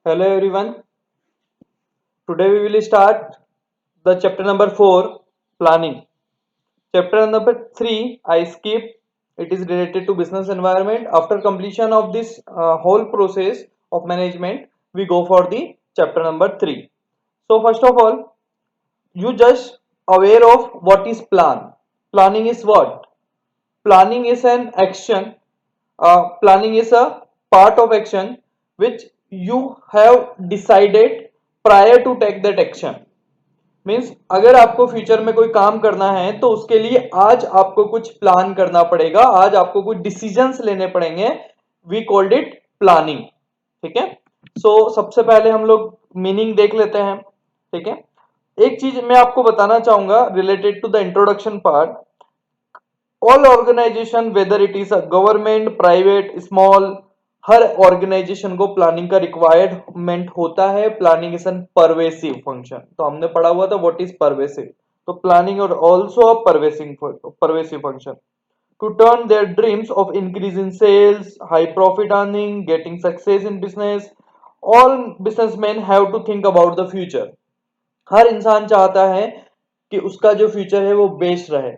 Hello everyone. Today we will start the chapter number 4, planning. Chapter number 3 I skip. It is related to business environment. After completion of this whole process of management, we go for the chapter number 3. So first of all, you just aware of what is plan. Planning is what? Planning is an action. Planning is a part of action which you have decided prior to take that action. Means अगर आपको future में कोई काम करना है तो उसके लिए आज आपको कुछ प्लान करना पड़ेगा, आज आपको कुछ डिसीजंस लेने पड़ेंगे. We called it planning. ठीक है. सो सबसे पहले हम लोग मीनिंग देख लेते हैं. ठीक है. एक चीज मैं आपको बताना चाहूंगा related to the introduction part. All organization whether it is a government, private, small, हर ऑर्गेनाइजेशन को प्लानिंग का रिक्वायरमेंट होता है. Planning is an pervasive function. तो हमने पढ़ा हुआ था व्हाट इज परवेसिव. तो प्लानिंग और also a pervasive function to turn their dreams of increase in sales, high profit earning, getting success in business. All businessman have to think about the future. हर इंसान चाहता है कि उसका जो future है वो बेस्ट रहे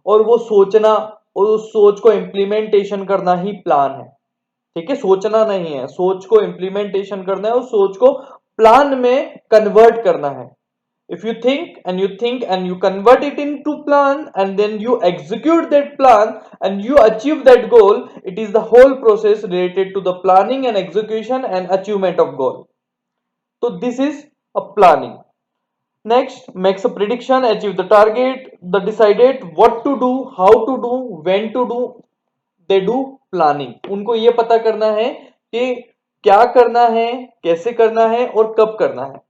और वो सोचना और उस सोच को इम्प्लीमेंटेशन करना ही प्लान है. ठीक है. सोचना नहीं है, सोच को इम्प्लीमेंटेशन करना है और सोच को प्लान में कन्वर्ट करना है. If you think and you convert it into plan and then you execute that plan and you achieve that goal, it is the whole process related to the planning and execution and achievement of goal. तो this is a planning. Next, makes a prediction, achieve the target, the decided what to do, how to do, when to do, they do planning. उनको ये पता करना है कि क्या करना है, कैसे करना है और कब करना है.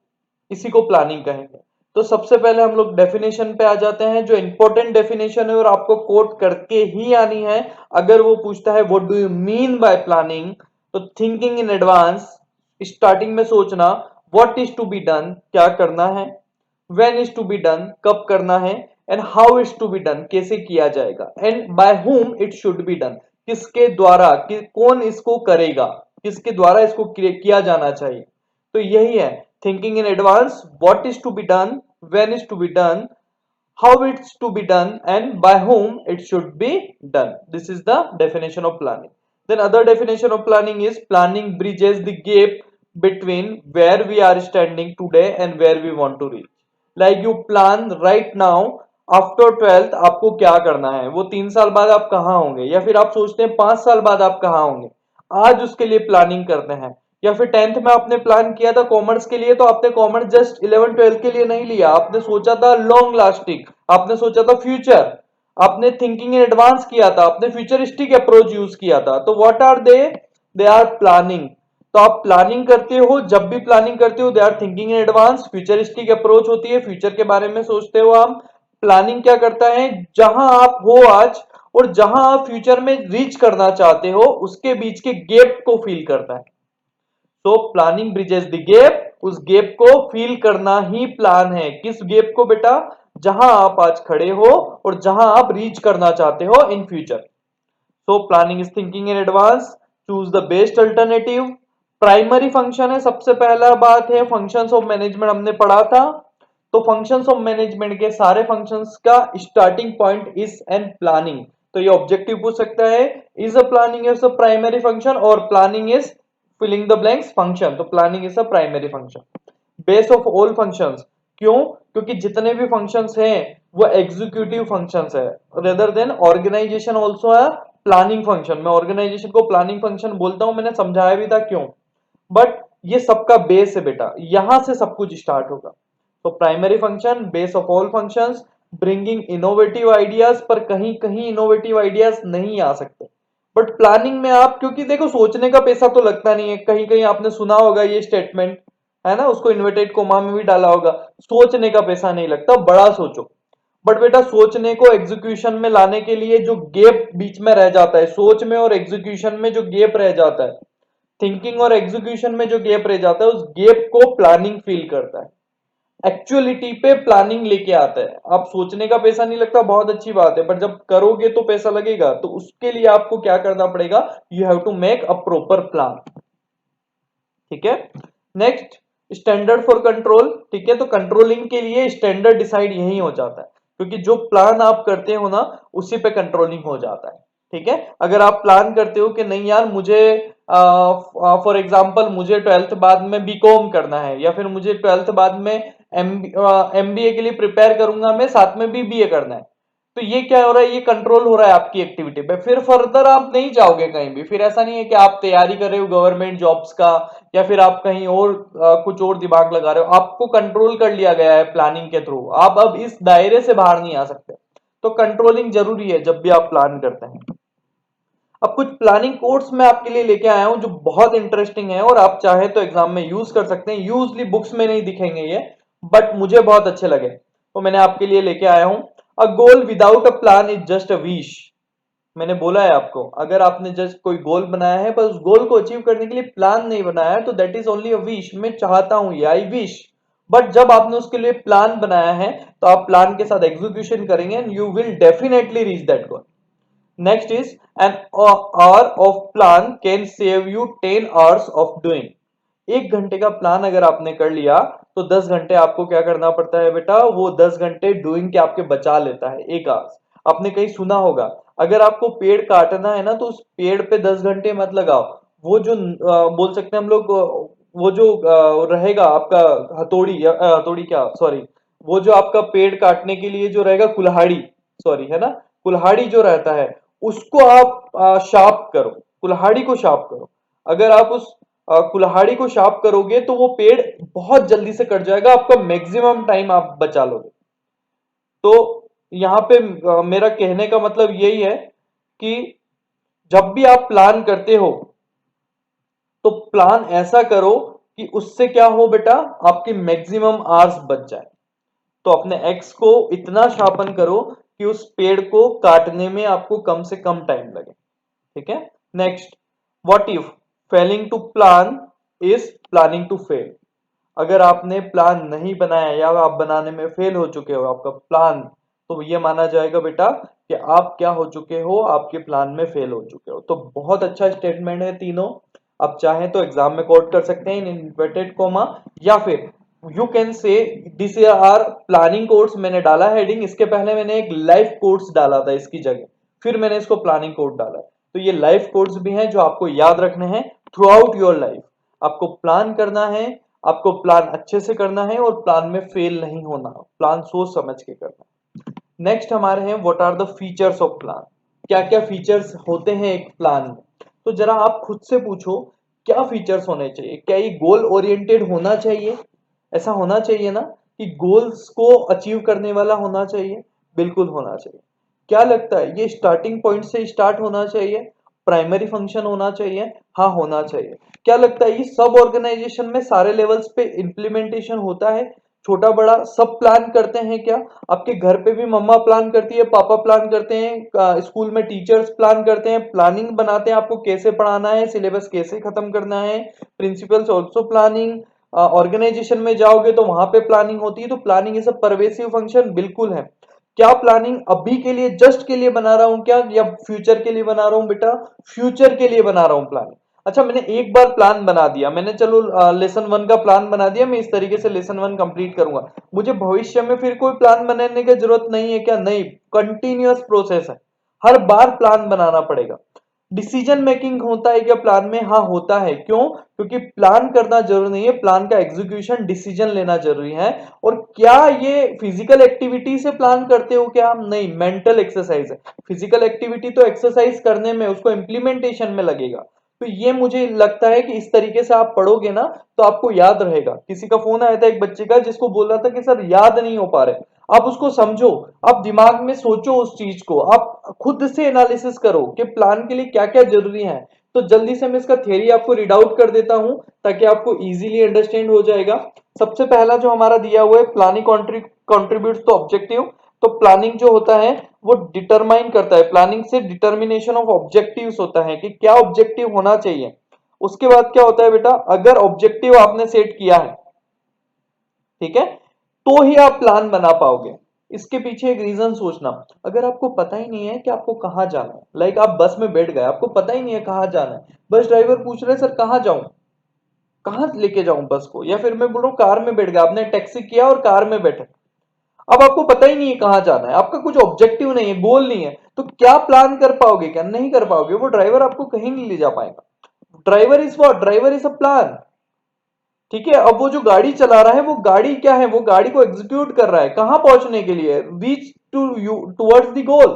इसी को प्लानिंग कहेंगे. तो सबसे पहले हम लोग डेफिनेशन पे आ जाते हैं. जो इंपॉर्टेंट डेफिनेशन है और आपको कोट करके ही आनी है. अगर वो पूछता है what do you mean by planning, तो थिंकिंग इन एडवांस, स्टार्टिंग में सोचना, what is to be done, क्या करना है, when is to be done, कब करना है, and how is to be done, कैसे किया जाएगा, and by whom it should be done, किसके द्वारा, कौन इसको करेगा, किसके द्वारा इसको किया जाना चाहिए. तो यही है thinking in advance, what is to be done, when is to be done, how it's to be done, and by whom it should be done. This is the definition of planning. Then other definition of planning is planning bridges the gap between where we are standing today and where we want to reach. Like you plan right now after 12th आपको क्या करना है, वो 3 साल बाद आप कहाँ होंगे, या फिर आप सोचते हैं 5 साल बाद आप कहाँ होंगे, आज उसके लिए प्लानिंग करते हैं. या फिर 10th में आपने प्लान किया था कॉमर्स के लिए, तो आपने कॉमर्स जस्ट 11 12 के लिए नहीं लिया, आपने सोचा था लॉन्ग लास्टिंग, आपने सोचा था फ्यूचर, आपने थिंकिंग इन एडवांस किया था, आपने फ्यूचरिस्टिक अप्रोच यूज किया था. तो what are they are planning. तो आप प्लानिंग करते हो, जब भी प्लानिंग करते हो they are thinking in advance. Futuristic approach होती है, फ्यूचर के बारे में सोचते हो आप. प्लानिंग क्या करता है, जहां आप हो आज और जहां आप फ्यूचर में रीच करना चाहते हो उसके बीच के गैप को फील करता है. तो प्लानिंग ब्रिजेस द गैप, उस गैप को फील करना ही प्लान है. किस गैप को बेटा, जहां आप आज खड़े हो और जहां आप रीच करना चाहते हो in future. So planning is thinking in advance. Choose the best alternative. Primary function है, सबसे पहला बात है फंक्शंस ऑफ मैनेजमेंट हमने पढ़ा था. तो फंक्शंस ऑफ मैनेजमेंट के सारे फंक्शंस का starting point is an planning. तो ये ऑब्जेक्टिव पूछ सकता है, is a planning is a primary function और planning is filling the blanks function. तो planning is a primary function. Base of all functions. क्यों? क्योंकि जितने भी फंक्शंस हैं वो एग्जीक्यूटिव फंक्शंस है रेदर देन ऑर्गेनाइजेशन ऑल्सो है प्लानिंग फंक्शन. मैं ऑर्गेनाइजेशन को प्लानिंग फंक्शन बोलता हूं, मैंने समझाया भी था क्यों. बट ये सबका बेस है बेटा, यहां से सब कुछ स्टार्ट होगा. तो primary function, base of all functions, bringing innovative ideas. पर कहीं कहीं इनोवेटिव आइडियाज नहीं आ सकते. बट प्लानिंग में आप, क्योंकि देखो सोचने का पैसा तो लगता नहीं है. कहीं कहीं आपने सुना होगा ये स्टेटमेंट, है ना, उसको इन्वर्टेड कोमा में भी डाला होगा, सोचने का पैसा नहीं लगता, बड़ा सोचो. बट बेटा सोचने को एग्जीक्यूशन में लाने के लिए जो गैप बीच में रह जाता है, सोच में और एग्जीक्यूशन में जो गैप रह जाता है, थिंकिंग और एग्जीक्यूशन में जो गैप रह जाता है, उस गैप को प्लानिंग फील करता है, एक्चुअलिटी पे प्लानिंग लेके आता है. आप सोचने का पैसा नहीं लगता, बहुत अच्छी बात है, पर जब करोगे तो पैसा लगेगा. तो उसके लिए आपको क्या करना पड़ेगा, you have to make a proper plan. ठीक है. नेक्स्ट, स्टैंडर्ड फॉर कंट्रोल, ठीक है, तो कंट्रोलिंग के लिए स्टैंडर्ड डिसाइड यही हो जाता है, क्योंकि जो प्लान आप करते हो ना उसी पे कंट्रोलिंग हो जाता है। ठीक है, अगर आप प्लान करते हो कि नहीं यार मुझे फॉर एग्जांपल मुझे 12th बाद में बीकॉम करना है, या फिर मुझे 12th बाद में एमबीए के लिए प्रिपेयर करूंगा, मैं साथ में भी बीए करना है, तो ये क्या हो रहा है, ये कंट्रोल हो रहा है आपकी एक्टिविटी पे, फिर फर्दर आप नहीं जाओगे कहीं भी। फिर ऐसा नहीं है कि आप तैयारी कर रहे हो गवर्नमेंट जॉब्स का, या फिर आप कहीं और कुछ और दिमाग लगा रहे हो, आपको कंट्रोल कर लिया गया है प्लानिंग के थ्रू, आप अब इस दायरे से बाहर नहीं आ सकते। तो कंट्रोलिंग जरूरी है जब भी आप प्लान करते हैं। अब कुछ प्लानिंग कोड्स मैं आपके लिए लेके आया हूं जो बहुत इंटरेस्टिंग है, और आप चाहे तो एग्जाम में यूज कर सकते हैं। यूजली बुक्स में नहीं दिखेंगे ये, बट मुझे बहुत अच्छे लगे तो मैंने आपके लिए लेके आया हूं। A goal without a plan is just a wish. मैंने बोला है आपको, अगर आपने जस्ट कोई गोल बनाया है पर उस गोल को अचीव करने के लिए प्लान नहीं बनाया है, तो that is only a wish. मैं चाहता हूं ये, आई विश। बट जब आपने उसके लिए प्लान बनाया है तो आप प्लान के साथ एग्जीक्यूशन करेंगे and you will definitely reach that goal. Next is, an hour of plan can save you 10 hours of doing. 1 घंटे का प्लान अगर आपने कर लिया तो 10 घंटे आपको क्या करना पड़ता है बेटा, वो 10 घंटे डूइंग के आपके बचा लेता है, 1 आवर्स। आपने कहीं सुना होगा, अगर आपको पेड़ काटना है ना तो उस पेड़ पे 10 घंटे मत लगाओ। वो जो बोल सकते हैं हम लोग, वो जो रहेगा आपका हथौड़ी, या हथौड़ी क्या, सॉरी, वो जो आपका पेड़ काटने के लिए जो रहेगा कुल्हाड़ी, सॉरी है ना, कुल्हाड़ी जो रहता है उसको आप शार्प करो, कुल्हाड़ी को शार्प करो। अगर आप उस कुल्हाड़ी को शार्प करोगे तो वो पेड़ बहुत जल्दी से कट जाएगा, आपका मैक्सिमम टाइम आप बचा लोगे। तो यहाँ पे मेरा कहने का मतलब यही है कि जब भी आप प्लान करते हो तो प्लान ऐसा करो कि उससे क्या हो बेटा, आपकी मैक्सिमम आवर्स बच जाए। तो अपने एक्स को इतना शार्पन करो कि उस पेड़ को काटने में आपको कम से कम टाइम लगे। ठीक है, next, what if failing to plan is planning to fail. अगर आपने प्लान नहीं बनाया या आप बनाने में फेल हो चुके हो आपका प्लान, तो ये माना जाएगा बेटा कि आप क्या हो चुके हो, आपके प्लान में फेल हो चुके हो। तो बहुत अच्छा स्टेटमेंट है तीनों। आप चाहें तो एग्जाम में कोट कर सकते हैं इन इन्वर्टेड कोमा, या फिर you can say this are planning codes. मैंने डाला हेडिंग, इसके पहले मैंने एक लाइफ कोड्स डाला था इसकी जगह, फिर मैंने इसको प्लानिंग कोड डाला है। तो ये लाइफ कोड्स भी हैं जो आपको याद रखने हैं थ्रू आउट योर लाइफ। आपको प्लान करना है, आपको प्लान अच्छे से करना है, और प्लान में फेल नहीं होना, प्लान सोच समझ के करना है। नेक्स्ट हमारे हैं what are the features of plan. क्या क्या फीचर्स होते हैं एक प्लान में, तो जरा आप खुद से पूछो क्या फीचर्स होने चाहिए। क्या ये गोल ओरिएंटेड होना चाहिए, ऐसा होना चाहिए ना कि गोल्स को अचीव करने वाला होना चाहिए, बिल्कुल होना चाहिए। क्या लगता है ये स्टार्टिंग पॉइंट से स्टार्ट होना चाहिए, प्राइमरी फंक्शन होना चाहिए, हाँ होना चाहिए। क्या लगता है ये सब ऑर्गेनाइजेशन में सारे लेवल्स पे इंप्लीमेंटेशन होता है, छोटा बड़ा सब प्लान करते हैं क्या? आपके घर पे भी मम्मा प्लान करती है, पापा प्लान करते हैं, स्कूल में टीचर्स प्लान करते हैं, प्लानिंग बनाते हैं आपको कैसे पढ़ाना है, सिलेबस कैसे खत्म करना है, प्रिंसिपल्स ऑल्सो प्लानिंग। ऑर्गेनाइजेशन में जाओगे तो वहां पे प्लानिंग होती है। तो प्लानिंग ये सब परवेसिव फंक्शन बिल्कुल है। क्या प्लानिंग अभी के लिए जस्ट के लिए बना रहा हूं क्या, या फ्यूचर के लिए बना रहा हूं बेटा? फ्यूचर के लिए बना रहा हूं प्लानिंग। अच्छा, मैंने एक बार प्लान बना दिया, मैंने चलो लेसन 1 का प्लान बना दिया, मैं इस तरीके से लेसन 1 कंप्लीट करूंगा, मुझे भविष्य में फिर कोई प्लान बनाने की जरूरत नहीं है क्या? नहीं, कंटिन्यूअस प्रोसेस है, हर बार प्लान बनाना पड़ेगा। डिसीजन मेकिंग होता है क्या प्लान में? हाँ होता है। क्यों? क्योंकि प्लान करना जरूरी नहीं है, प्लान का एग्जीक्यूशन, डिसीजन लेना जरूरी है। और क्या ये फिजिकल एक्टिविटी से प्लान करते हो क्या? नहीं, मेंटल एक्सरसाइज है। फिजिकल एक्टिविटी तो एक्सरसाइज करने में, उसको इंप्लीमेंटेशन में लगेगा। तो ये मुझे लगता है कि इस तरीके से आप पढ़ोगे ना तो आपको याद रहेगा। किसी का फोन आया था एक बच्चे का जिसको बोल रहा था कि सर याद नहीं हो पा रहे। आप उसको समझो, आप दिमाग में सोचो उस चीज को, आप खुद से एनालिसिस करो कि प्लान के लिए क्या क्या जरूरी है। तो जल्दी से मैं इसका थ्योरी आपको रीड आउट कर देता हूं ताकि आपको इजीली अंडरस्टैंड हो जाएगा। सबसे पहला जो हमारा दिया हुआ है, प्लानिंग कंट्रीब्यूट्स टू ऑब्जेक्टिव। तो प्लानिंग जो होता है वो डिटरमाइन करता है, प्लानिंग से डिटर्मिनेशन ऑफ ऑब्जेक्टिव्स होता है कि क्या ऑब्जेक्टिव होना चाहिए। उसके बाद क्या होता है बेटा, अगर ऑब्जेक्टिव आपने सेट किया है, ठीक है, तो ही आप प्लान बना पाओगे। इसके पीछे एक रीजन सोचना। अगर आपको पता ही नहीं है कि आपको कहां जाना है, लाइक आप बस में बैठ गए, आपको पता ही नहीं है कहां जाना है, बस ड्राइवर पूछ रहे सर कहां जाऊं, कहाँ लेके जाऊं बस को, या फिर मैं बोल रहा हूँ कार में बैठ गया, आपने टैक्सी किया और कार में बैठे, अब आपको पता ही नहीं है कहाँ जाना है, आपका कुछ ऑब्जेक्टिव नहीं है, गोल नहीं है, तो क्या प्लान कर पाओगे, क्या नहीं कर पाओगे, वो ड्राइवर आपको कहीं नहीं ले जा पाएगा। Driver is what, driver is a plan. ठीक है, अब वो जो गाड़ी चला रहा है, वो गाड़ी क्या है, वो गाड़ी को एग्जीक्यूट कर रहा है, कहां पहुंचने के लिए, reach to you towards the goal.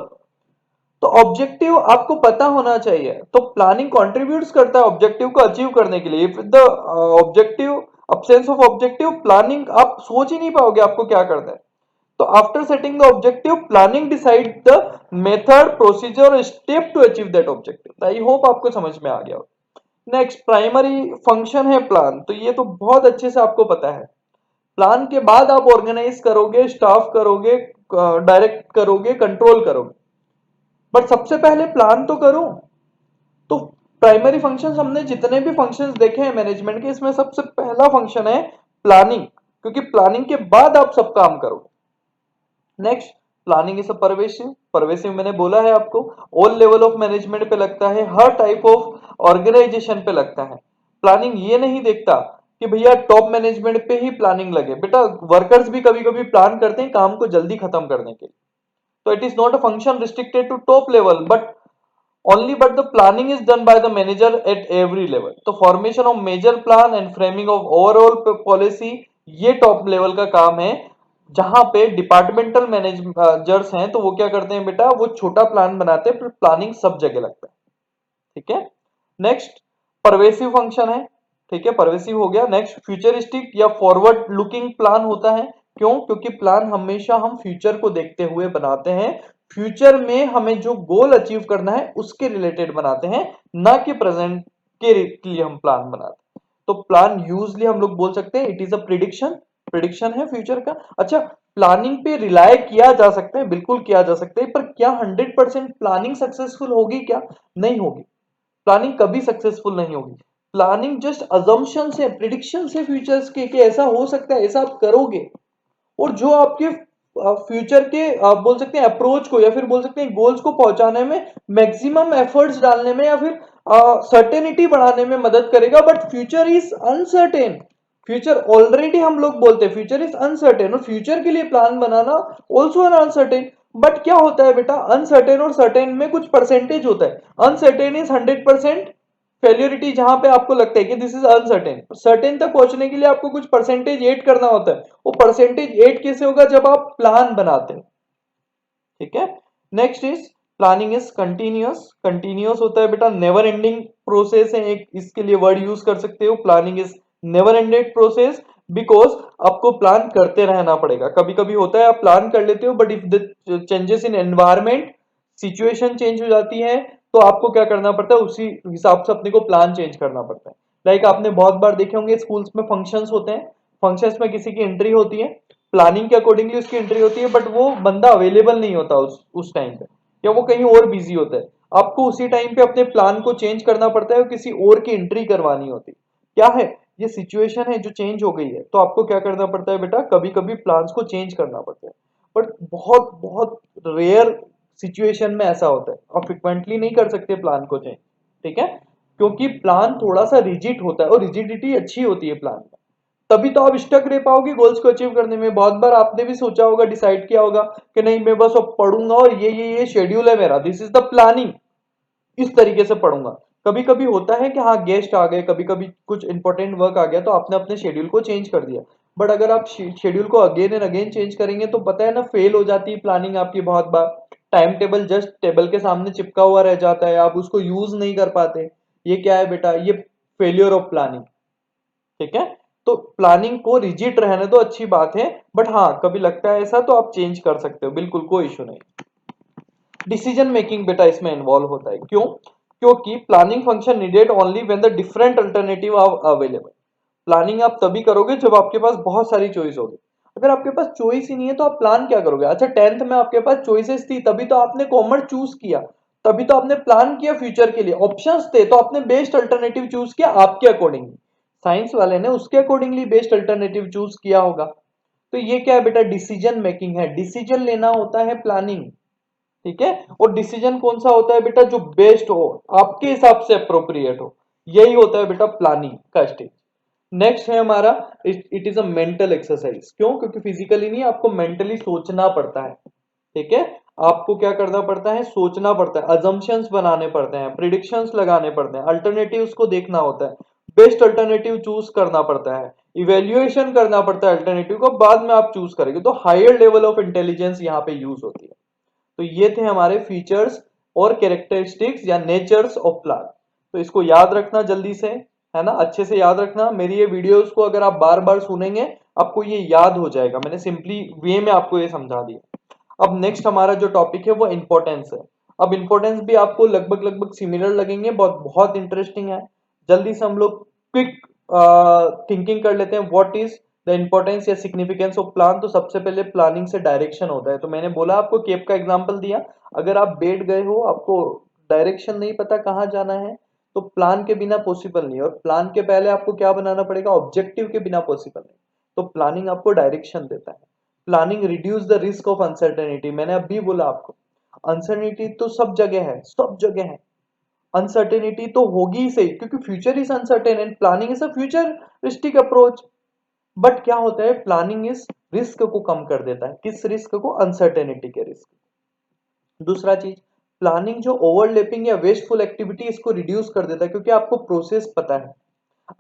तो ऑब्जेक्टिव आपको पता होना चाहिए, तो प्लानिंग कंट्रीब्यूट्स करता है ऑब्जेक्टिव को अचीव करने के लिए। If the objective, absence of objective, planning आप सोच ही नहीं पाओगे आपको क्या करना है। तो after setting the objective, planning decide the method, procedure और step to achieve that objective. I hope आपको समझ में आ गया हो। नेक्स्ट, प्राइमरी फंक्शन है प्लान, तो ये तो बहुत अच्छे से आपको पता है। प्लान के बाद आप ऑर्गेनाइज करोगे, स्टाफ करोगे, डायरेक्ट करोगे, कंट्रोल करोगे, बट सबसे पहले प्लान तो करो। तो प्राइमरी फंक्शंस, हमने जितने भी फंक्शंस देखे हैं मैनेजमेंट के, इसमें सबसे पहला फंक्शन है प्लानिंग, क्योंकि प्लानिंग के बाद आप सब काम करोगे। Next, planning is a pervasive. Pervasive मैंने बोला है आपको, ऑल लेवल ऑफ मैनेजमेंट पे लगता है, हर टाइप ऑफ ऑर्गेनाइजेशन पे लगता है। प्लानिंग ये नहीं देखता कि भैया टॉप मैनेजमेंट पे ही प्लानिंग लगे, बेटा वर्कर्स भी कभी कभी प्लान करते हैं काम को जल्दी खत्म करने के लिए। तो it is not a function restricted to top level, but only but the planning is done by the manager at every level। तो formation of major plan and framing of overall policy, ये top level का काम है, जहां पे departmental managers हैं, तो वो क्या करते हैं बेटा, वो छोटा प्लान बनाते हैं, प्लानिंग सब जगह लगता है। ठीक है, नेक्स्ट, परवेसिव फंक्शन है। ठीक है, परवेसिव हो गया। नेक्स्ट, फ्यूचरिस्टिक या फॉरवर्ड लुकिंग प्लान होता है। क्यों? क्योंकि प्लान हमेशा हम फ्यूचर को देखते हुए बनाते हैं, फ्यूचर में हमें जो गोल अचीव करना है उसके रिलेटेड बनाते हैं, ना कि प्रेजेंट के लिए हम प्लान बनाते हैं। तो प्लान यूजली हम लोग बोल सकते हैं it is a prediction, prediction है फ्यूचर का। अच्छा, प्लानिंग पे रिलाय किया जा सकता है, बिल्कुल किया जा सकता है, पर क्या 100% प्लानिंग सक्सेसफुल होगी क्या? नहीं होगी। प्लानिंग कभी सक्सेसफुल नहीं होगी। प्लानिंग जस्ट अजम्पशन से, प्रिडिक्शन से फ्यूचर्स के कि ऐसा हो सकता है, ऐसा आप करोगे, और जो आपके फ्यूचर के आप बोल सकते हैं अप्रोच को, या फिर बोल सकते हैं गोल्स को पहुंचाने में मैक्सिमम एफर्ट्स डालने में, या फिर सर्टेनिटी बढ़ाने में मदद करेगा। But future is uncertain, future already हम लोग बोलते हैं फ्यूचर इज अनसर्टेन, और फ्यूचर के लिए plan banana also an uncertain. But क्या होता है बेटा, अनसर्टेन और सर्टेन में कुछ परसेंटेज होता है। अनसर्टेन इज 100% फेल्योरिटी, जहां पे आपको लगता है कि दिस इज अनसर्टेन, सर्टेन तक पहुंचने के लिए आपको कुछ परसेंटेज ऐड करना होता है। वो परसेंटेज ऐड कैसे होगा, जब आप प्लान बनाते हैं। ठीक है, next is planning is continuous. Continuous होता है बेटा, नेवर एंडिंग प्रोसेस है, एक इसके लिए वर्ड यूज कर सकते हो, planning is never ended process, because आपको प्लान करते रहना पड़ेगा। कभी कभी होता है आप प्लान कर लेते हो, but if the changes in environment, situation change हो जाती है, तो आपको क्या करना पड़ता है, उसी हिसाब से अपने को प्लान चेंज करना पड़ता है। लाइक आपने बहुत बार देखे होंगे स्कूल्स में फंक्शंस होते हैं, फंक्शंस में किसी की एंट्री होती है, प्लानिंग के अकॉर्डिंगली उसकी एंट्री होती है, बट वो बंदा अवेलेबल नहीं होता उस टाइम पे, या वो कहीं और बिजी होता है। आपको उसी टाइम पे अपने प्लान को चेंज करना पड़ता है, और किसी और की एंट्री करवानी होती है। क्या है, ये सिचुएशन है जो चेंज हो गई है, तो आपको क्या करना पड़ता है बेटा, कभी कभी प्लान्स को चेंज करना पड़ता है। बट बहुत बहुत रेयर सिचुएशन में ऐसा होता है, और फ्रिक्वेंटली नहीं कर सकते प्लान को चेंज। ठीक है, क्योंकि प्लान थोड़ा सा रिजिड होता है, और रिजिडिटी अच्छी होती है प्लान में, तभी तो आप स्टक रह पाओगे गोल्स को अचीव करने में। बहुत बार आपने भी सोचा होगा, डिसाइड किया होगा कि नहीं मैं बस अब पढ़ूंगा, और ये शेड्यूल है मेरा, दिस इज द प्लानिंग, इस तरीके से पढ़ूंगा। कभी कभी होता है कि हाँ गेस्ट आ गए, कभी कभी कुछ इंपॉर्टेंट वर्क आ गया, तो आपने अपने शेड्यूल को चेंज कर दिया। बट अगर आप शेड्यूल को अगेन एंड अगेन चेंज करेंगे, तो पता है ना, फेल हो जाती है प्लानिंग आपकी बहुत बार। टाइम टेबल जस्ट टेबल के सामने चिपका हुआ रह जाता है, आप उसको यूज नहीं कर पाते। ये क्या है बेटा, ये फेलियर ऑफ प्लानिंग। ठीक है, तो प्लानिंग को रिजिड रहने दो, अच्छी बात है, बट हाँ कभी लगता है ऐसा, तो आप चेंज कर सकते हो, बिल्कुल कोई इशू नहीं। डिसीजन मेकिंग बेटा इसमें इन्वॉल्व होता है। क्यों? क्योंकि planning function needed only when the different alternative are available. Planning आप तभी करोगे जब आपके पास बहुत सारी चॉइस होगी। अगर आपके पास चॉइस ही नहीं है, तो आप प्लान क्या करोगे? अच्छा, 10th में आपके पास चॉइसेस थी, तभी तो आपने कॉमर्स चूज किया, तभी तो आपने प्लान किया फ्यूचर के लिए, ऑप्शंस थे तो आपने बेस्ट अल्टरनेटिव चूज किया आपके अकॉर्डिंगली। साइंस वाले ने उसके अकॉर्डिंगली बेस्ट अल्टरनेटिव चूज किया होगा। तो ये क्या है बेटा, डिसीजन मेकिंग है, डिसीजन लेना होता है प्लानिंग। ठीक है, और डिसीजन कौन सा होता है बेटा, जो बेस्ट हो, आपके हिसाब से अप्रोप्रिएट हो, यही होता है बेटा प्लानिंग का स्टेज। नेक्स्ट है हमारा it is a mental exercise. क्यों? क्योंकि फिजिकली नहीं, आपको मेंटली सोचना पड़ता है। ठीक है, आपको क्या करना पड़ता है? सोचना पड़ता है, अजम्पशंस बनाने पड़ते हैं, प्रिडिक्शंस लगाने पड़ते हैं, अल्टरनेटिव्स को देखना होता है, बेस्ट अल्टरनेटिव चूज करना पड़ता है, इवेल्युएशन करना पड़ता है अल्टरनेटिव को, बाद में आप चूज करेंगे। तो हायर लेवल ऑफ इंटेलिजेंस यहाँ पे यूज होती है। तो ये थे हमारे फीचर्स और कैरेक्टरिस्टिक्स या नेचर्स ऑफ प्लान। तो इसको याद रखना जल्दी से, है ना, अच्छे से याद रखना। मेरी ये वीडियोस को अगर आप बार बार सुनेंगे आपको ये याद हो जाएगा। मैंने सिंपली वे में आपको ये समझा दिया। अब नेक्स्ट हमारा जो टॉपिक है वो इंपॉर्टेंस है। अब इंपॉर्टेंस भी आपको लगभग लगभग सिमिलर लगेंगे, बहुत बहुत इंटरेस्टिंग है। जल्दी से हम लोग क्विक थिंकिंग कर लेते हैं। व्हाट इज द इंपॉर्टेंस या सिग्निफिकेंस ऑफ प्लान? तो सबसे पहले प्लानिंग से डायरेक्शन होता है। तो मैंने बोला आपको, केप का एग्जांपल दिया। अगर आप बैठ गए हो, आपको डायरेक्शन नहीं पता कहाँ जाना है, तो प्लान के बिना पॉसिबल नहीं। और प्लान के पहले आपको क्या बनाना पड़ेगा? ऑब्जेक्टिव के बिना पॉसिबल नहीं। तो प्लानिंग आपको डायरेक्शन देता है। Planning reduce the risk of uncertainty. मैंने अभी बोला आपको, अनसर्टेनिटी तो सब जगह है, सब जगह है। अनसर्टेनिटी तो होगी ही सही, क्योंकि future is uncertain and planning is a futuristic approach. But क्या होता है, प्लानिंग इस रिस्क को कम कर देता है। किस रिस्क को? अनसर्टेनिटी के रिस्क। दूसरा चीज, प्लानिंग जो ओवरलैपिंग या वेस्टफुल एक्टिविटी, इसको रिड्यूस कर देता है, क्योंकि आपको प्रोसेस पता है।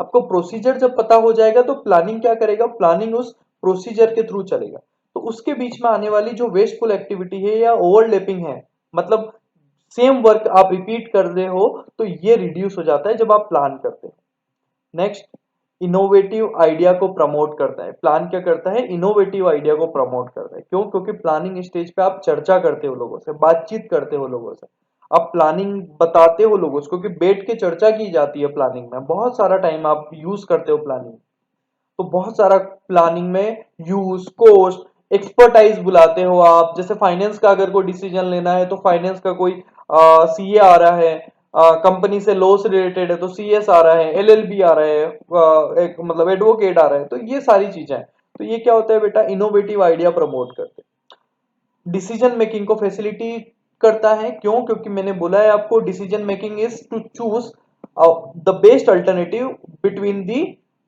आपको प्रोसीजर जब पता हो जाएगा तो प्लानिंग क्या करेगा? प्लानिंग उस प्रोसीजर के थ्रू चलेगा। तो उसके बीच में आने वाली जो वेस्टफुल एक्टिविटी है या ओवरलैपिंग है, मतलब सेम वर्क आप रिपीट कर रहे हो, तो ये रिड्यूस हो जाता है जब आप प्लान करते हो। नेक्स्ट, इनोवेटिव आइडिया को प्रमोट करता है। प्लान क्या करता है? इनोवेटिव आइडिया को प्रमोट करता है। क्यों? क्योंकि प्लानिंग स्टेज पे आप चर्चा करते हो लोगों से, बातचीत करते हो लोगों से, आप प्लानिंग बताते हो लोगों से, क्योंकि बैठ के चर्चा की जाती है प्लानिंग में। बहुत सारा टाइम आप यूज करते हो प्लानिंग। तो बहुत सारा प्लानिंग में यूज, कोस्ट, एक्सपर्टाइज बुलाते हो आप। जैसे फाइनेंस का अगर कोई डिसीजन लेना है तो फाइनेंस का कोई सीए आ रहा है, कंपनी से लॉ से रिलेटेड है तो सीएस आ रहा है, एलएलबी आ रहा है, एक मतलब एडवोकेट आ रहा है। तो ये सारी चीजें हैं। तो ये क्या होता है बेटा? इनोवेटिव आइडिया प्रमोट करते हैं। डिसीजन मेकिंग को फैसिलिटी करता है। क्यों? क्योंकि मैंने बोला है आपको, decision making is to choose the best alternative between the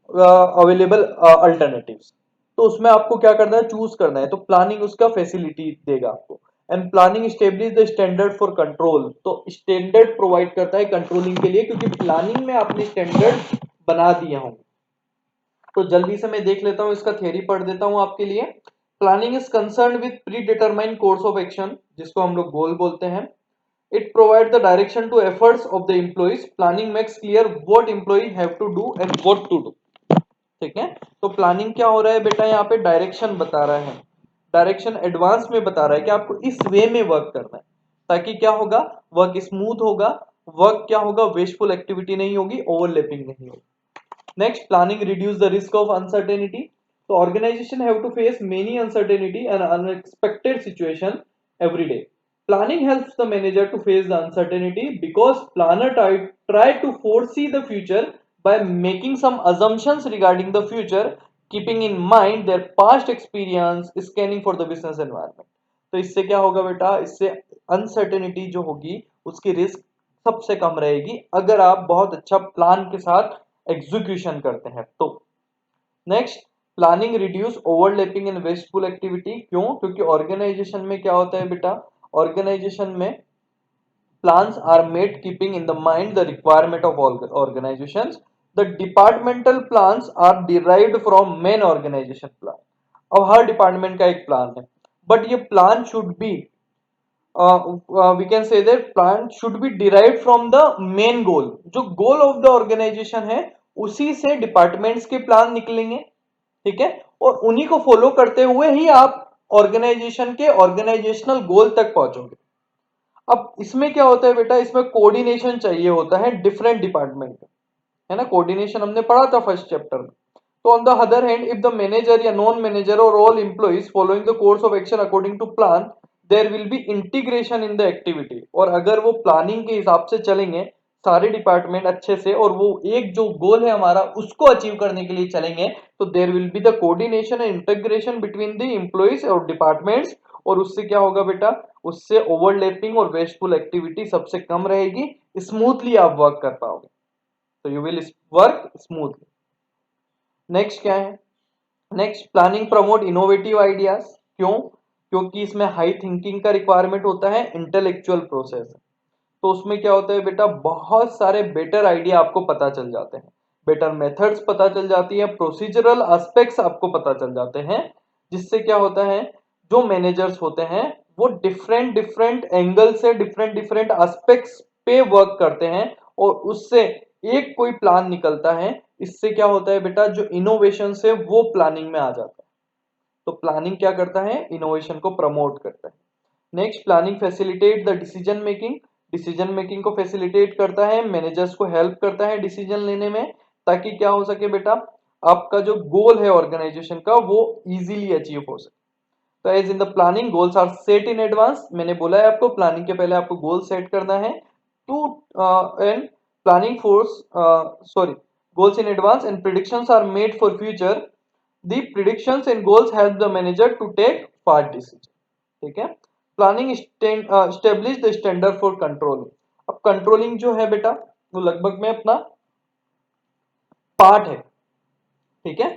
available alternatives. तो उसमें आपको क्या करना है? चूज करना है। तो प्लानिंग उसका फैसिलिटी देगा आपको। And planning establish the standard for control. तो स्टैंडर्ड प्रोवाइड करता है कंट्रोलिंग के लिए, क्योंकि प्लानिंग में आपने स्टैंडर्ड बना दिए होंगे। तो जल्दी से मैं देख लेता हूं, इसका थियरी पढ़ देता हूं आपके लिए। Planning is concern with pre determined course of action, जिसको हम लोग गोल बोलते हैं। It provide the direction to efforts of the employees. Planning makes clear what employee have to do and what to do. ठीक है, तो planning क्या हो रहा है बेटा? यहाँ पे डायरेक्शन बता रहा है, डायरेक्शन एडवांस में बता रहा है कि आपको इस वे में वर्क करना है, ताकि क्या होगा? वर्क स्मूथ होगा। वर्क क्या होगा? वेस्टफुल एक्टिविटी नहीं होगी, ओवरलैपिंग नहीं होगी। Next, planning reduce the risk of uncertainty. So organization have to face many uncertainty and unexpected situation every day. Planning helps the manager to face the uncertainty because planner try to foresee the future by making some assumptions regarding the future, keeping in mind their past experience, scanning for the business environment. तो इससे क्या होगा बेटा? इससे uncertainty जो होगी उसकी risk सबसे कम रहेगी, अगर आप बहुत अच्छा प्लान के साथ एग्जीक्यूशन करते हैं तो। Next, planning reduce overlapping and wasteful activity. क्यों? क्योंकि ऑर्गेनाइजेशन में क्या होता है बेटा? ऑर्गेनाइजेशन में plans are made keeping in the mind the requirement of all organizations. The departmental plans are derived from main organization plan. अब हर डिपार्टमेंट का एक प्लान है, बट ये plan should be we can say that plan should be derived from the main goal. जो goal of the organisation है उसी से departments के प्लान निकलेंगे। ठीक है, और उन्हीं को फॉलो करते हुए ही आप ऑर्गेनाइजेशन के ऑर्गेनाइजेशनल गोल तक पहुंचोगे। अब इसमें क्या होता है बेटा? इसमें कोऑर्डिनेशन चाहिए होता है डिफरेंट डिपार्टमेंट, है ना। कोऑर्डिनेशन हमने पढ़ा था फर्स्ट चैप्टर में। तो on the other hand, if the manager या नॉन मैनेजर और all employees following the course of action according to plan, there will be integration in the activity. और अगर वो प्लानिंग के हिसाब से चलेंगे सारे डिपार्टमेंट अच्छे से, और वो एक जो गोल है हमारा उसको अचीव करने के लिए चलेंगे, तो there will be the coordination and integration between the employees और डिपार्टमेंट्स। और उससे क्या होगा बेटा? उससे ओवरलैपिंग और वेस्टफुल एक्टिविटी सबसे कम रहेगी, स्मूथली आप वर्क कर पाओगे। तो you will work smoothly. Next क्या है? Next, planning promote innovative ideas. क्यों? क्योंकि इसमें हाई थिंकिंग का रिक्वायरमेंट होता है, इंटेलेक्चुअल प्रोसेस। तो उसमें क्या होता है बेटा, बहुत सारे बेटर आइडिया आपको पता चल जाते हैं, बेटर मेथड्स पता चल जाती है, प्रोसीजरल एस्पेक्ट्स आपको पता चल जाते हैं, जिससे क्या होता है, जो मैनेजर्स होते हैं वो डिफरेंट डिफरेंट एंगल से डिफरेंट डिफरेंट एस्पेक्ट्स पे वर्क करते हैं और उससे एक कोई प्लान निकलता है। इससे क्या होता है बेटा, जो इनोवेशन है वो प्लानिंग में आ जाता है। तो प्लानिंग क्या करता है, इनोवेशन को प्रमोट करता है। Next, planning facilitate the decision making. Decision making को फैसिलिटेट करता है, मैनेजर्स को हेल्प करता है डिसीजन लेने में, ताकि क्या हो सके बेटा, आपका जो गोल है ऑर्गेनाइजेशन का वो इजीली अचीव हो सके। तो as in the planning goals are set in advance. मैंने बोला है आपको, प्लानिंग के पहले आपको गोल सेट करना है। To end planning force sorry goals in advance and predictions are made for future. The predictions and goals help the manager to take fast decision. ठीक है। Planning establish the standard for controlling. अब controlling जो है बेटा, वो लगभग में अपना पार्ट है। ठीक है।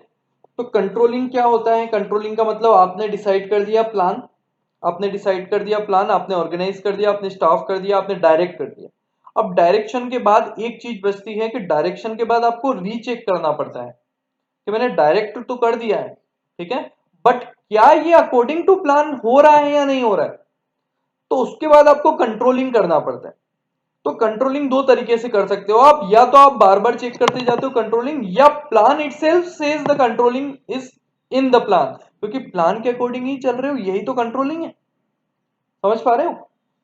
तो कंट्रोलिंग क्या होता है? कंट्रोलिंग का मतलब आपने डिसाइड कर दिया प्लान, आपने डिसाइड कर दिया प्लान, आपने ऑर्गेनाइज कर दिया, आपने स्टाफ कर दिया, आपने डायरेक्ट कर दिया। अब डायरेक्शन के बाद एक चीज बचती है कि डायरेक्शन के बाद आपको रीचेक करना पड़ता है कि मैंने डायरेक्ट तो कर दिया है, ठीक है, बट क्या ये अकॉर्डिंग टू प्लान हो रहा है या नहीं हो रहा है। तो उसके बाद आपको कंट्रोलिंग करना पड़ता है। तो कंट्रोलिंग दो तरीके से कर सकते हो आप, या तो आप बार बार चेक करते जाते हो कंट्रोलिंग, या plan itself says the controlling is in the plan, क्योंकि प्लान के अकॉर्डिंग ही चल रहे हो, यही तो कंट्रोलिंग है। समझ पा रहे हो?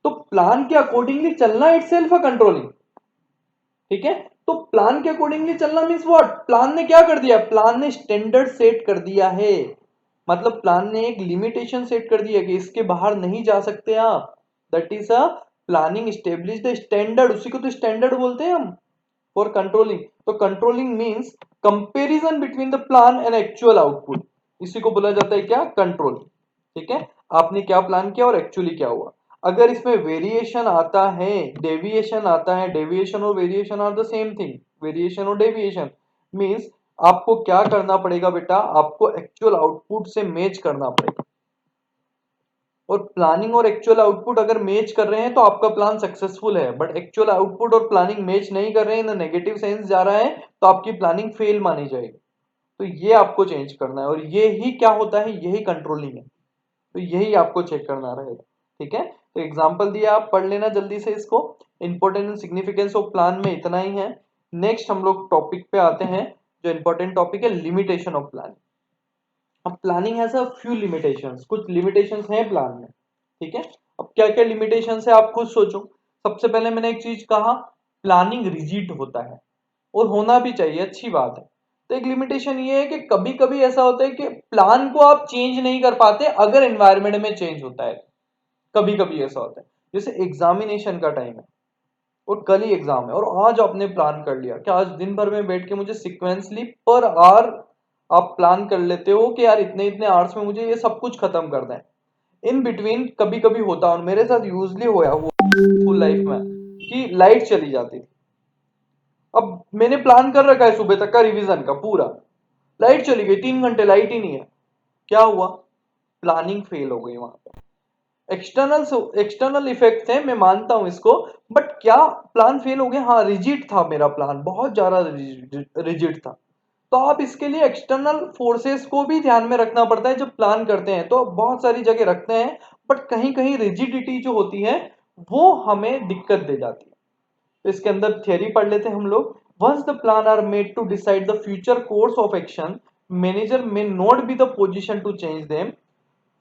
तो प्लान के अकॉर्डिंगली चलना इटसेल्फ है कंट्रोलिंग। ठीक है। तो प्लान के अकॉर्डिंगली चलना मींस व्हाट, प्लान ने क्या कर दिया, प्लान ने स्टैंडर्ड सेट कर दिया है, मतलब प्लान ने एक लिमिटेशन सेट कर दिया कि इसके बाहर नहीं जा सकते आप। That is a planning establish the standard, उसी को तो स्टैंडर्ड बोलते हैं हम फॉर कंट्रोलिंग। तो controlling means comparison between the plan and actual output, इसी को बोला जाता है क्या, कंट्रोल। ठीक है। आपने क्या प्लान किया और एक्चुअली क्या हुआ। अगर इसमें वेरिएशन आता है, डेविएशन आता है, डेविएशन और variation are the same thing, variation और डेविएशन मींस आपको क्या करना पड़ेगा बेटा, आपको एक्चुअल आउटपुट से मैच करना पड़ेगा। और प्लानिंग और एक्चुअल आउटपुट अगर मैच कर रहे हैं तो आपका प्लान सक्सेसफुल है, बट एक्चुअल आउटपुट और प्लानिंग मैच नहीं कर रहे हैं, इन नेगेटिव सेंस जा रहा है, तो आपकी प्लानिंग फेल मानी जाएगी। तो ये आपको चेंज करना है, और ये ही क्या होता है, यही कंट्रोलिंग है। तो यही आपको चेक करना रहेगा। ठीक है। तो एग्जांपल दिया, आप पढ़ लेना जल्दी से इसको। Important and significance of plan में इतना ही है। नेक्स्ट हम लोग टॉपिक पे आते हैं, जो इंपॉर्टेंट टॉपिक है, लिमिटेशन ऑफ प्लानिंग। अब planning has a few limitations, कुछ लिमिटेशंस हैं प्लान में। ठीक है। अब क्या क्या लिमिटेशंस है आप खुद सोचो। सबसे पहले मैंने एक चीज कहा, प्लानिंग रिजिड होता है, और होना भी चाहिए, अच्छी बात है। तो एक लिमिटेशन ये है कि कभी कभी ऐसा होता है कि प्लान को आप चेंज नहीं कर पाते अगर एनवायरमेंट में चेंज होता है। कभी कभी ऐसा होता है, जैसे एग्जामिनेशन का टाइम है और कल ही एग्जाम है, और आज आपने प्लान कर लिया कि आज दिन भर में बैठ के मुझे सिक्वेंसली पर आवर आप प्लान कर लेते हो कि यार इतने इतने आवर्स में मुझे ये सब कुछ खत्म करना है। इन बिटवीन कभी कभी होता है, और मेरे साथ यूजली होया हुआ स्कूल लाइफ में, कि लाइट चली जाती थी। अब मैंने प्लान कर रखा है सुबह तक का रिवीजन का पूरा, लाइट चली गई, 3 घंटे लाइट ही नहीं है। क्या हुआ, प्लानिंग फेल हो गई वहां पर। एक्सटर्नल एक्सटर्नल इफेक्ट है, मैं मानता हूं इसको, बट क्या प्लान फेल हो गया, हाँ रिजिड था मेरा प्लान, बहुत ज्यादा रिजिड था। तो आप इसके लिए एक्सटर्नल फोर्सेस को भी ध्यान में रखना पड़ता है जब प्लान करते हैं, तो बहुत सारी जगह रखते हैं, बट कहीं कहीं रिजिडिटी जो होती है वो हमें दिक्कत दे जाती है। तो इसके अंदर थियरी पढ़ लेते हैं हम लोग। Once the plan are made to decide the future course of action, manager may not be the position to change them.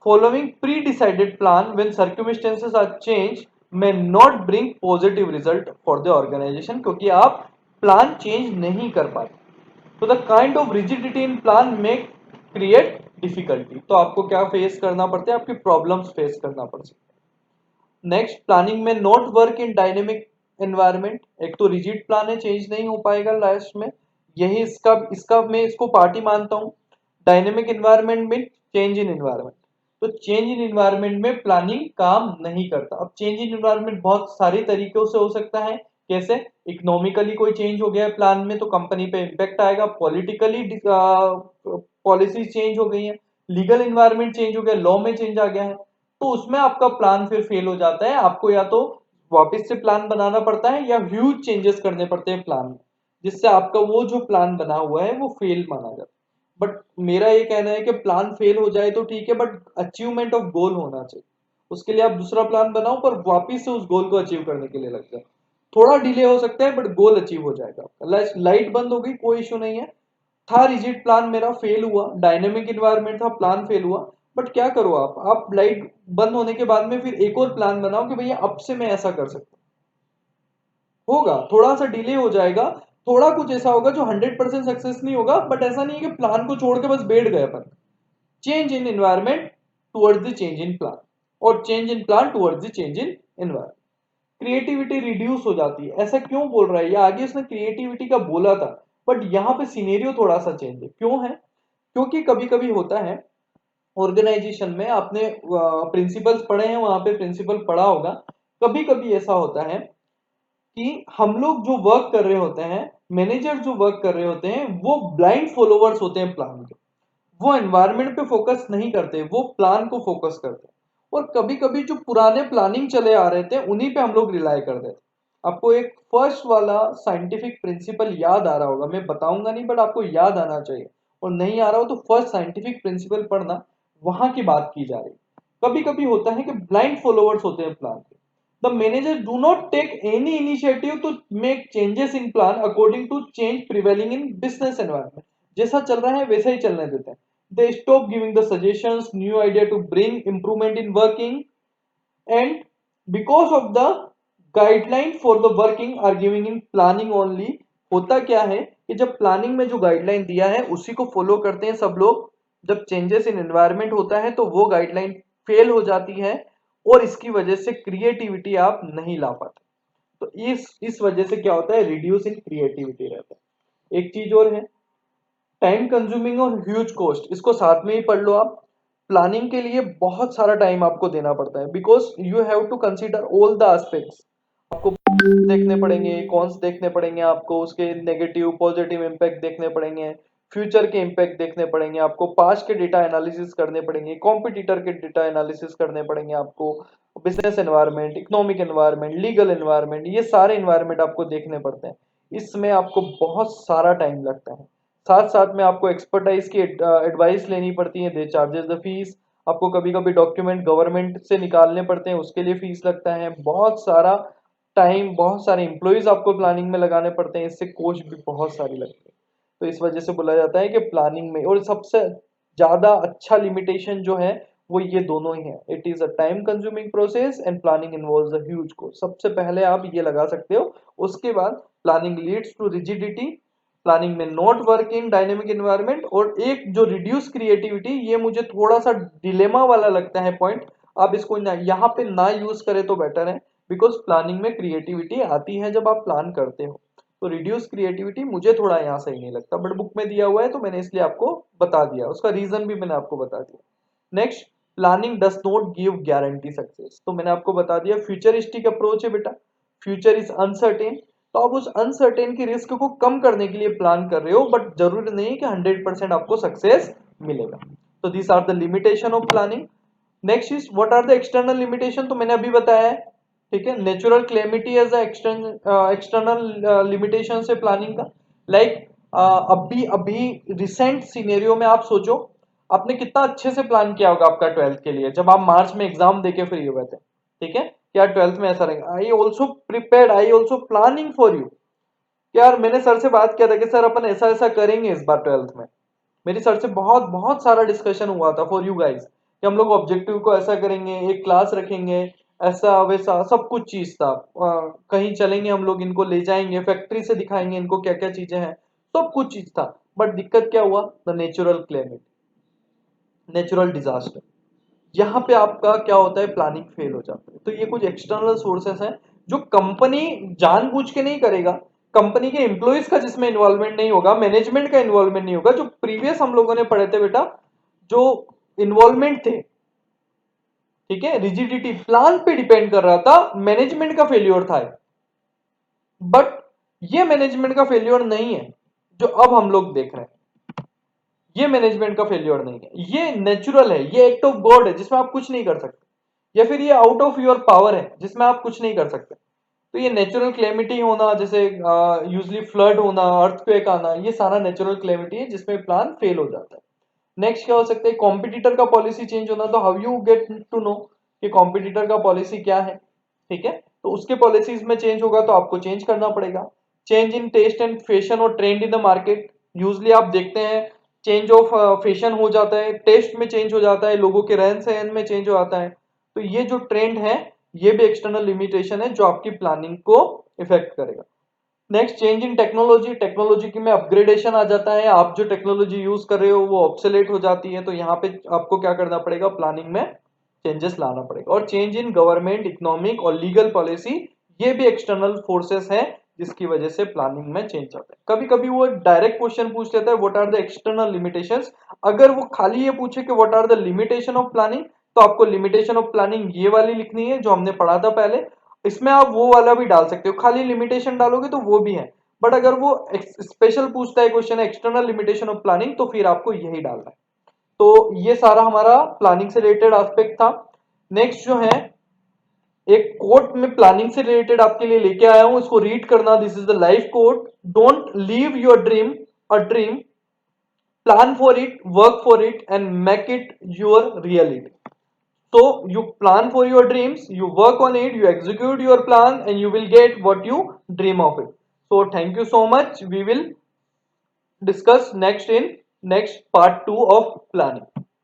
Following pre-decided plan when circumstances are changed may not bring positive result for the organization, क्योंकि आप plan change नहीं कर पाते। तो the kind of rigidity in plan में create difficulty, तो आपको क्या फेस करना पड़ता है, आपकी प्रॉब्लम्स फेस करना पड़ सकता है। नेक्स्ट, प्लानिंग में not work in dynamic environment. एक तो रिजिड प्लान है, चेंज नहीं हो पाएगा लास्ट में, यही इसका इसका मैं इसको पार्टी मानता हूं। डायनेमिक एनवायरनमेंट में चेंज इन एनवायरनमेंट, तो चेंज इन एनवायरनमेंट में प्लानिंग काम नहीं करता। अब चेंज इन एनवायरनमेंट बहुत सारे तरीकों से हो सकता है, कैसे? इकोनॉमिकली कोई चेंज हो गया है प्लान में तो कंपनी पे इम्पैक्ट आएगा, पॉलिटिकली पॉलिसी चेंज हो गई है, लीगल इन्वायरमेंट चेंज हो गया, लॉ में चेंज आ गया है, तो उसमें आपका प्लान फिर फेल हो जाता है। आपको या तो वापस से प्लान बनाना पड़ता है या ह्यूज चेंजेस करने पड़ते हैं प्लान में, जिससे आपका वो जो प्लान बना हुआ है वो फेल माना जाता है। बट मेरा ये कहना है कि प्लान फेल हो जाए तो ठीक है, बट अचीवमेंट ऑफ गोल होना चाहिए। उसके लिए आप दूसरा प्लान बनाओ पर वापिस से उस गोल को अचीव करने के लिए लग जाओ। थोड़ा डिले हो सकता है बट गोल अचीव हो जाएगा आपका। लाइट बंद हो गई, कोई इशू नहीं है। था रिजिड प्लान, मेरा फेल हुआ, डायनेमिक इन्वायरमेंट था, प्लान फेल हुआ, बट क्या करो आप लाइट बंद होने के बाद में फिर एक और प्लान बनाओ कि भैया अब से मैं ऐसा कर सकता हूं। होगा, थोड़ा सा डिले हो जाएगा, थोड़ा कुछ ऐसा होगा जो 100% सक्सेस नहीं होगा, बट ऐसा नहीं है कि प्लान को छोड़ के बस बैठ गए अपन। Change in environment towards the change in plan, और change in plan towards the change in environment. Creativity reduce हो जाती है। ऐसा क्यों बोल रहा है? या आगे उसने क्रिएटिविटी का बोला था, बट यहाँ पे सिनेरियो थोड़ा सा चेंज है। क्यों है? क्योंकि कभी कभी होता है ऑर्गेनाइजेशन में, आपने प्रिंसिपल्स पढ़े हैं, वहां पे प्रिंसिपल पढ़ा होगा, कभी कभी ऐसा होता है कि हम लोग जो वर्क कर रहे होते हैं, मैनेजर जो वर्क कर रहे होते हैं, वो ब्लाइंड फॉलोवर्स होते हैं प्लान के। वो एनवायरनमेंट पे फोकस नहीं करते, वो प्लान को फोकस करते हैं। और कभी कभी जो पुराने प्लानिंग चले आ रहे थे उन्हीं पे हम लोग रिलाय कर देते। आपको एक फर्स्ट वाला साइंटिफिक प्रिंसिपल याद आ रहा होगा, मैं बताऊंगा नहीं बट आपको याद आना चाहिए, और नहीं आ रहा हो तो फर्स्ट साइंटिफिक प्रिंसिपल पढ़ना, वहां की बात की जा रही। कभी कभी होता है कि ब्लाइंड फॉलोवर्स होते हैं प्लान के। The manager do not take any initiative to make changes in plan according to change prevailing in business environment. जैसा चल रहा है वैसा ही चलने देते हैं। They stop giving the suggestions, new idea to bring improvement in working, and because of the guideline for the working are giving in planning only। होता क्या है कि जब प्लानिंग में जो गाइडलाइन दिया है उसी को फॉलो करते हैं सब लोग। जब चेंजेस इन एनवायरनमेंट होता है तो वो गाइडलाइन फेल हो जाती है, और इसकी वजह से क्रिएटिविटी आप नहीं ला पाते। तो इस वजह से क्या होता है? रिड्यूस इन क्रिएटिविटी रहता है। एक चीज और है, टाइम कंज्यूमिंग और ह्यूज कॉस्ट। इसको साथ में ही पढ़ लो आप। प्लानिंग के लिए बहुत सारा टाइम आपको देना पड़ता है, because you have to consider all the aspects. आपको देखने पड़ेंगे, कॉन्स देखने पड़ेंगे, आपको उसके नेगेटिव पॉजिटिव इम्पैक्ट देखने पड़ेंगे, फ्यूचर के इम्पैक्ट देखने पड़ेंगे, आपको पास्ट के डेटा एनालिसिस करने पड़ेंगे, कॉम्पिटिटर के डेटा एनालिसिस करने पड़ेंगे, आपको business environment, economic environment, legal environment, ये सारे एनवायरनमेंट आपको देखने पड़ते हैं। इसमें आपको बहुत सारा टाइम लगता है। साथ साथ में आपको एक्सपर्टाइज की एडवाइस लेनी पड़ती है, दे चार्जेस द फीस। आपको कभी कभी डॉक्यूमेंट गवर्नमेंट से निकालने पड़ते हैं, उसके लिए फीस लगता है। बहुत सारा टाइम, बहुत सारे एम्प्लॉयज आपको प्लानिंग में लगाने पड़ते हैं, इससे कॉस्ट भी बहुत सारी लगती है। तो इस वजह से बोला जाता है कि प्लानिंग में, और सबसे ज्यादा अच्छा लिमिटेशन जो है वो ये दोनों ही है। It is a time consuming process and planning involves a huge cost. सबसे पहले आप ये लगा सकते हो। उसके बाद planning leads to rigidity, planning में not work in dynamic environment. और एक जो रिड्यूस क्रिएटिविटी, ये मुझे थोड़ा सा डिलेमा वाला लगता है पॉइंट। आप इसको यहाँ पे ना यूज करें तो बेटर है, बिकॉज प्लानिंग में क्रिएटिविटी आती है जब आप प्लान करते हो। तो रिड्यूस क्रिएटिविटी मुझे थोड़ा यहाँ सही नहीं लगता, बट बुक में दिया हुआ है तो मैंने इसलिए आपको बता दिया, उसका रीजन भी मैंने आपको बता दिया। Next, planning does not give guarantee success. तो मैंने आपको बता दिया फ्यूचरिस्टिक अप्रोच है बेटा, फ्यूचर इज अनसर्टेन। तो आप उस अनसर्टेन की रिस्क को कम करने के लिए प्लान कर रहे हो, बट जरूरी नहीं कि 100% आपको सक्सेस मिलेगा। तो this are the limitation of planning. Next is what are the external limitation, तो मैंने अभी बताया है। ठीक है, natural calamity as external limitation से प्लानिंग का। लाइक अभी अभी रिसेंट सिनेरियो में आप सोचो, आपने कितना अच्छे से प्लान किया होगा आपका 12th के लिए, जब आप मार्च में एग्जाम देके फ्री हुए थे। ठीक है, यार 12th में ऐसा रहेगा, I also prepared, I also planning for you. यार मैंने सर से बात किया था कि सर अपन ऐसा ऐसा करेंगे इस बार 12th में। मेरी सर से बहुत बहुत सारा डिस्कशन हुआ था फॉर यू गाइस, कि हम लोग ऑब्जेक्टिव को ऐसा करेंगे, एक क्लास रखेंगे, ऐसा वैसा सब कुछ चीज था। कहीं चलेंगे हम लोग, इनको ले जाएंगे, फैक्ट्री से दिखाएंगे इनको क्या क्या चीजें हैं, सब कुछ चीज था। बट दिक्कत क्या हुआ? The natural climate, natural disaster. यहाँ पे आपका क्या होता है? प्लानिंग फेल हो जाता है। तो ये कुछ एक्सटर्नल सोर्सेस हैं जो कंपनी जानबूझ के नहीं करेगा, कंपनी के एम्प्लॉयज का जिसमें इन्वॉल्वमेंट नहीं होगा, मैनेजमेंट का इन्वॉल्वमेंट नहीं होगा। जो प्रीवियस हम लोगों ने पढ़े थे बेटा, जो इन्वॉल्वमेंट थे, ठीक है, रिजिडिटी प्लान पे डिपेंड कर रहा था, मैनेजमेंट का फेल्योर था। बट ये मैनेजमेंट का फेल्योर नहीं है जो अब हम लोग देख रहे हैं, ये मैनेजमेंट का फेल्योर नहीं है, ये नेचुरल है, ये एक्ट ऑफ गॉड है जिसमें आप कुछ नहीं कर सकते, या फिर ये आउट ऑफ योर पावर है जिसमें आप कुछ नहीं कर सकते। तो ये नेचुरल क्लेमिटी होना, जैसे यूजली फ्लड होना, अर्थक्वेक आना, ये सारा नेचुरल क्लेमिटी है जिसमें प्लान फेल हो जाता है। नेक्स्ट क्या हो सकता है, कॉम्पिटिटर का पॉलिसी चेंज होना। तो how you get to know कि कॉम्पिटिटर का पॉलिसी क्या है, ठीक है, तो उसके पॉलिसीज में चेंज होगा तो आपको चेंज करना पड़ेगा। Change in taste and fashion और trend in the market, usually आप देखते हैं चेंज ऑफ फैशन हो जाता है, टेस्ट में चेंज हो जाता है, लोगों के रहन सहन में चेंज हो जाता है। तो ये जो ट्रेंड है ये भी एक्सटर्नल लिमिटेशन है जो आपकी प्लानिंग को इफेक्ट करेगा। Next, change in technology, technology की में अपग्रेडेशन आ जाता है, आप जो टेक्नोलॉजी यूज कर रहे हो वो ऑब्सोलेट हो जाती है, तो यहाँ पे आपको क्या करना पड़ेगा, प्लानिंग में चेंजेस लाना पड़ेगा। और चेंज इन गवर्नमेंट, इकोनॉमिक और लीगल पॉलिसी, ये भी एक्सटर्नल फोर्सेस है जिसकी वजह से प्लानिंग में चेंज आता है। कभी कभी वो डायरेक्ट क्वेश्चन पूछ लेता है what are the external limitations, अगर वो खाली ये पूछे कि what are the limitation of planning, तो आपको लिमिटेशन ऑफ प्लानिंग ये वाली लिखनी है जो हमने पढ़ा था पहले, इसमें आप वो वाला भी डाल सकते हो, खाली लिमिटेशन डालोगे तो वो भी है, बट अगर वो स्पेशल पूछता है question external limitation of planning तो फिर आपको यही डालना है। तो ये सारा हमारा प्लानिंग से रिलेटेड एस्पेक्ट था। नेक्स्ट जो है, एक कोट में प्लानिंग से रिलेटेड आपके लिए लेके आया हूं, इसको रीड करना, this is the life quote, don't leave your dream a dream, plan for it, work for it and make it your reality. So you plan for your dreams, you work on it, you execute your plan, and you will get what you dream of it. So thank you so much. We will discuss next in next part 2 of planning.